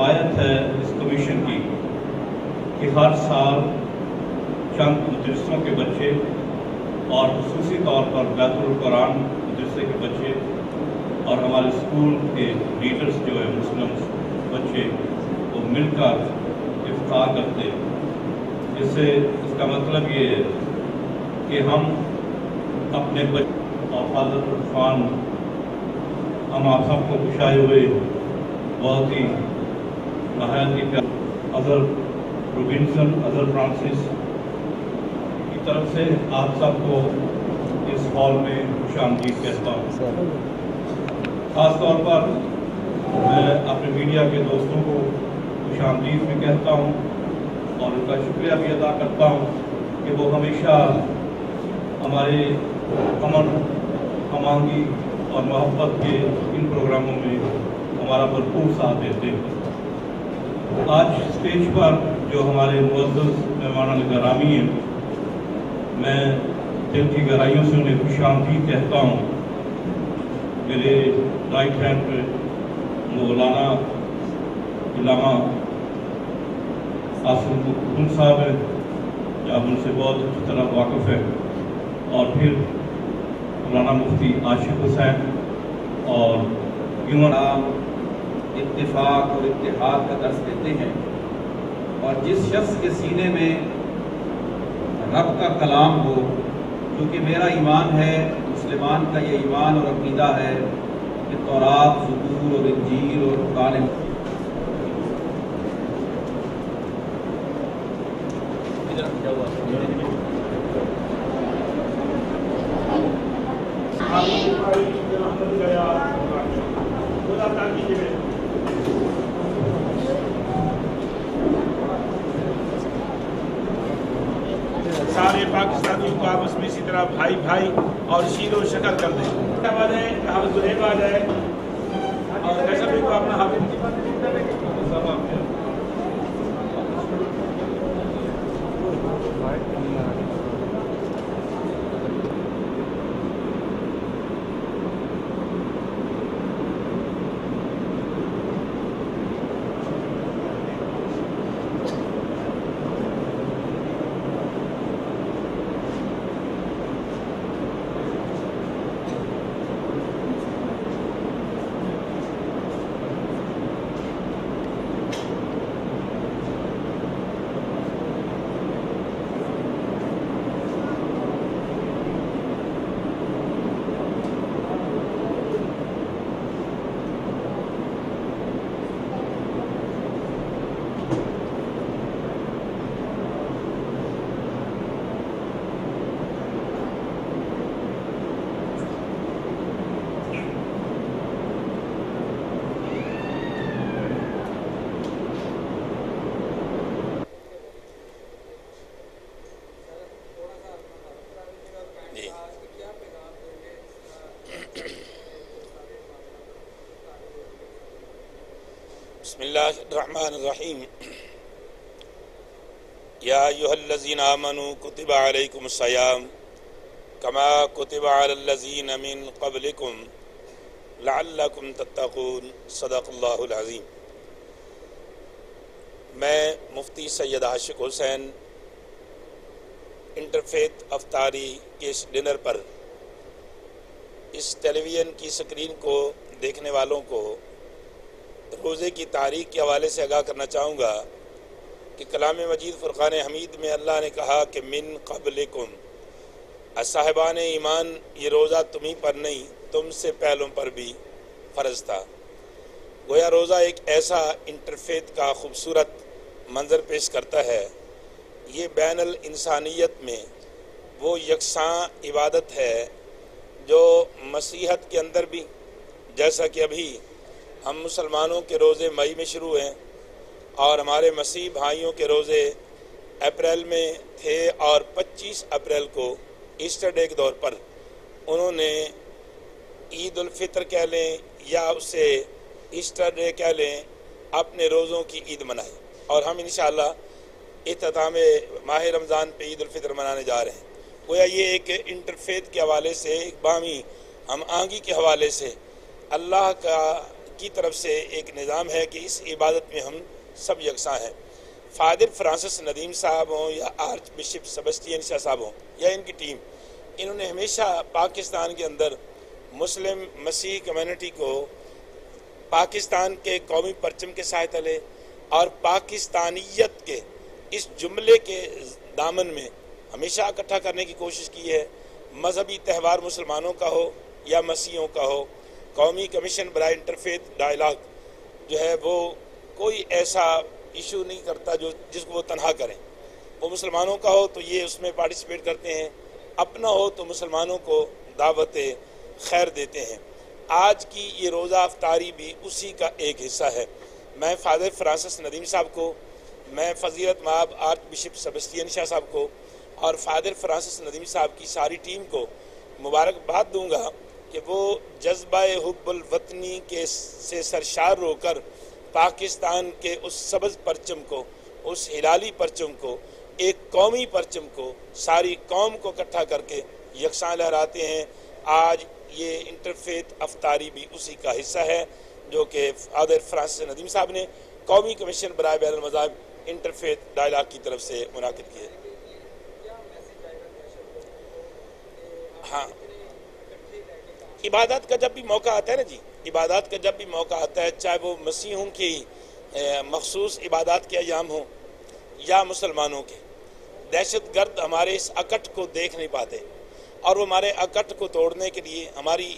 روایت ہے اس کمیشن کی کہ ہر سال چند مدرسوں کے بچے اور خصوصی طور پر بیت القرآن مدرسے کے بچے اور ہمارے اسکول کے لیڈرز جو ہے مسلم بچے وہ مل کر افطار کرتے ہیں۔ اس کا مطلب یہ ہے کہ ہم اپنے بچے اور حضرت عرفان ہم آپ سب کو خوشائے ہوئے بہت ہی نہایت ہی حضرت روبنسن حضرت فرانسس کی طرف سے آپ سب کو اس ہال میں خوش آمدید کہتا ہوں۔ خاص طور پر میں اپنے میڈیا کے دوستوں کو خوش آمدید بھی کہتا ہوں اور ان کا شکریہ بھی ادا کرتا ہوں کہ وہ ہمیشہ ہمارے امن امانگی اور محبت کے ان پروگراموں میں ہمارا بھرپور ساتھ دیتے ہیں۔ آج اسٹیج پر جو ہمارے معزز مہمان گرامی ہیں، میں دل کی گہرائیوں سے انہیں خوش آمدید کہتا ہوں۔ میرے رائٹ ہینڈ پہ مولانا علامہ قاسم خون صاحب ہیں، آپ ان سے بہت اچھی طرح واقف ہے، اور پھر مولانا مفتی عاشق حسین اور یوں اتفاق اور اتحاد کا درس دیتے ہیں، اور جس شخص کے سینے میں رب کا کلام ہو، کیونکہ میرا ایمان ہے، مسلمان کا یہ ایمان اور عقیدہ ہے کہ تورات، زبور اور انجیل اور قرآن سارے پاکستانیوں کو آپس میں اسی طرح بھائی بھائی اور شیر و شکر کر دیں۔ آ جائے حافظ زہیب آ جائے اور کیسا بھی کو اپنا حافظ بسم اللہ الرحمن الرحیم۔ یا ایھا الذین آمنوا کتب علیکم الصیام کما کتب علی الذین من قبلکم لعلکم تتقون۔ صدق اللہ العظیم۔ میں مفتی سید عاشق حسین انٹرفیتھ افطاری کے اس ڈنر پر اس ٹیلی ویژن کی اسکرین کو دیکھنے والوں کو روزے کی تاریخ کے حوالے سے آگاہ کرنا چاہوں گا کہ کلام مجید فرقان حمید میں اللہ نے کہا کہ من قبلکم، صاحبان ایمان یہ روزہ تمہیں پر نہیں تم سے پہلوں پر بھی فرض تھا۔ گویا روزہ ایک ایسا انٹرفیتھ کا خوبصورت منظر پیش کرتا ہے۔ یہ بین الانسانیت میں وہ یکساں عبادت ہے جو مسیحت کے اندر بھی، جیسا کہ ابھی ہم مسلمانوں کے روزے مئی میں شروع ہیں اور ہمارے مسیح بھائیوں کے روزے اپریل میں تھے، اور 25 اپریل کو ایسٹر ڈے کے طور پر انہوں نے عید الفطر کہہ لیں یا اسے ایسٹر ڈے کہہ لیں، اپنے روزوں کی عید منائی، اور ہم انشاءاللہ اختتام ماہ رمضان پہ عید الفطر منانے جا رہے ہیں۔ گویا یہ ایک انٹرفیتھ کے حوالے سے، ایک باہمی ہم آہنگی کے حوالے سے اللہ کا کی طرف سے ایک نظام ہے کہ اس عبادت میں ہم سب یکساں ہیں. فادر فرانسس ندیم صاحب ہوں یا آرچ بشپ سیبسٹین شاہ صاحب ہوں یا ان کی ٹیم، انہوں نے ہمیشہ پاکستان کے اندر مسلم مسیحی کمیونٹی کو پاکستان کے قومی پرچم کے سائے تلے اور پاکستانیت کے اس جملے کے دامن میں ہمیشہ اکٹھا کرنے کی کوشش کی ہے. مذہبی تہوار مسلمانوں کا ہو یا مسیحیوں کا ہو، قومی کمیشن برائے انٹرفیتھ ڈائلاگ جو ہے وہ کوئی ایسا ایشو نہیں کرتا جس کو وہ تنہا کریں. وہ مسلمانوں کا ہو تو یہ اس میں پارٹیسپیٹ کرتے ہیں، اپنا ہو تو مسلمانوں کو دعوت خیر دیتے ہیں. آج کی یہ روزہ افطاری بھی اسی کا ایک حصہ ہے. میں فادر فرانسس ندیم صاحب کو، میں فضیلت مآب آرچ بشپ سیبسٹین شاہ صاحب کو اور فادر فرانسس ندیم صاحب کی ساری ٹیم کو مبارکباد دوں گا کہ وہ جذبہ حب الوطنی سے سرشار ہو کر پاکستان کے اس سبز پرچم کو، اس ہلالی پرچم کو، ایک قومی پرچم کو ساری قوم کو اکٹھا کر کے یکساں لہراتے ہیں. آج یہ انٹرفیتھ افطاری بھی اسی کا حصہ ہے جو کہ فادر فرانسس ندیم صاحب نے قومی کمیشن برائے بین المذاہب انٹرفیتھ ڈائلاگ کی طرف سے منعقد کی ہے. ہاں، عبادات کا جب بھی موقع آتا ہے نا جی، عبادات کا جب بھی موقع آتا ہے، چاہے وہ مسیحوں کی مخصوص عبادات کے ایام ہوں یا مسلمانوں کے، دہشت گرد ہمارے اس اکٹ کو دیکھ نہیں پاتے اور وہ ہمارے اکٹ کو توڑنے کے لیے، ہماری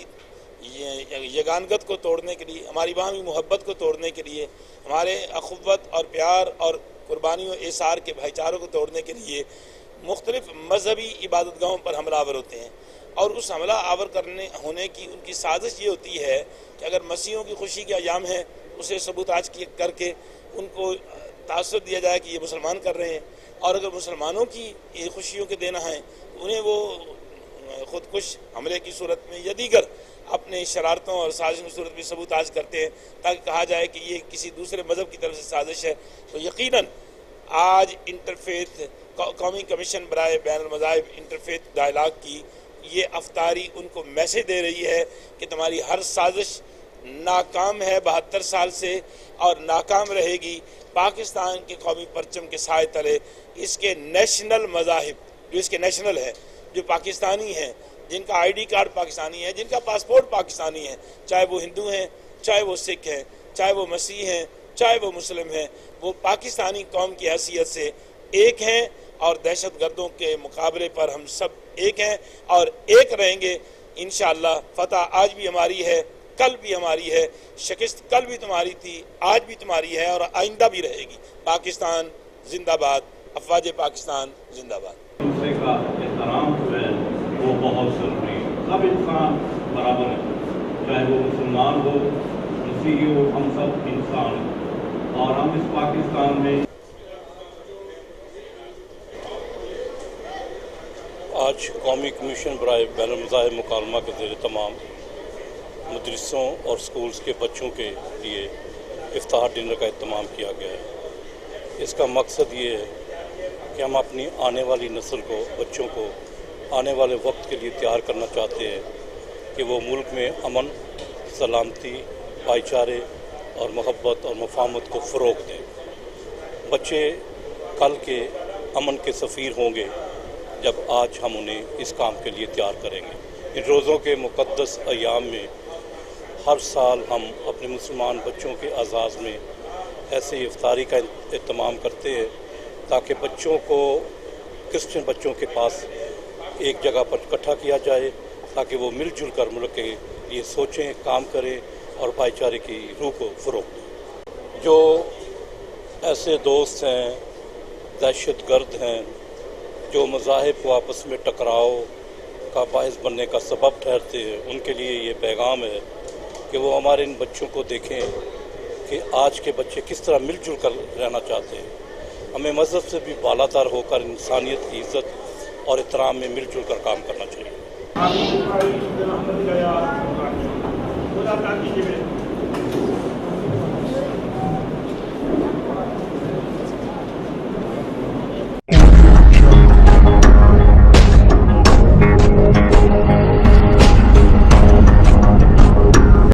یگانگت کو توڑنے کے لیے، ہماری باہمی محبت کو توڑنے کے لیے، ہمارے اخوت اور پیار اور قربانی و ایثار کے بھائی چاروں کو توڑنے کے لیے مختلف مذہبی عبادت گاہوں پر حملہ آور ہوتے ہیں. اور اس حملہ آور ہونے کی ان کی سازش یہ ہوتی ہے کہ اگر مسیحوں کی خوشی کے ایام ہیں اسے ثبوتاج کر کے ان کو تاثر دیا جائے کہ یہ مسلمان کر رہے ہیں، اور اگر مسلمانوں کی خوشیوں کے دینا ہیں تو انہیں وہ خودکش حملے کی صورت میں یا دیگر اپنے شرارتوں اور سازشوں کی صورت میں ثبوتاج کرتے ہیں تاکہ کہا جائے کہ یہ کسی دوسرے مذہب کی طرف سے سازش ہے. تو یقیناً آج انٹرفیتھ قومی کمیشن برائے بین المذاہب انٹرفیتھ ڈائلاگ کی یہ افطاری ان کو میسیج دے رہی ہے کہ تمہاری ہر سازش ناکام ہے 72 سال سے اور ناکام رہے گی. پاکستان کے قومی پرچم کے سائے تلے اس کے نیشنل مذاہب جو اس کے نیشنل ہے، جو پاکستانی ہیں، جن کا آئی ڈی کارڈ پاکستانی ہے، جن کا پاسپورٹ پاکستانی ہے، چاہے وہ ہندو ہیں، چاہے وہ سکھ ہیں، چاہے وہ مسیح ہیں، چاہے وہ مسلم ہیں، وہ پاکستانی قوم کی حیثیت سے ایک ہیں اور دہشت گردوں کے مقابلے پر ہم سب ایک ہیں اور ایک رہیں گے. انشاءاللہ فتح آج بھی ہماری ہے، کل بھی ہماری ہے، شکست کل بھی تمہاری تھی، آج بھی تمہاری ہے اور آئندہ بھی رہے گی. پاکستان زندہ باد، افواج پاکستان زندہ باد. دوسرے کا احترام جو ہے وہ بہت ضروری ہے. سب انسان برابر ہیں، چاہے وہ مسلمان ہو، مسیحی ہو، ہم سب انسان ہیں اور ہم اس پاکستان میں آج قومی کمیشن برائے بین المذاہب مکالمہ کے زیر تمام مدرسوں اور سکولز کے بچوں کے لیے افطار ڈنر کا اہتمام کیا گیا ہے. اس کا مقصد یہ ہے کہ ہم اپنی آنے والی نسل کو، بچوں کو آنے والے وقت کے لیے تیار کرنا چاہتے ہیں کہ وہ ملک میں امن، سلامتی، بھائی چارے اور محبت اور مفاہمت کو فروغ دیں. بچے کل کے امن کے سفیر ہوں گے جب آج ہم انہیں اس کام کے لیے تیار کریں گے. ان روزوں کے مقدس ایام میں ہر سال ہم اپنے مسلمان بچوں کے اعزاز میں ایسے افطاری کا اہتمام کرتے ہیں تاکہ بچوں کو، کرسچن بچوں کے پاس ایک جگہ پر اکٹھا کیا جائے تاکہ وہ مل جل کر ملک کے لیے سوچیں، کام کریں اور بھائی چارے کی روح کو فروغ دیں. جو ایسے دوست ہیں، دہشت گرد ہیں، جو مذاہب کو آپس میں ٹکراؤ کا باعث بننے کا سبب ٹھہرتے ہیں، ان کے لیے یہ پیغام ہے کہ وہ ہمارے ان بچوں کو دیکھیں کہ آج کے بچے کس طرح مل جل کر رہنا چاہتے ہیں. ہمیں مذہب سے بھی بالاتر ہو کر انسانیت کی عزت اور احترام میں مل جل کر کام کرنا چاہیے.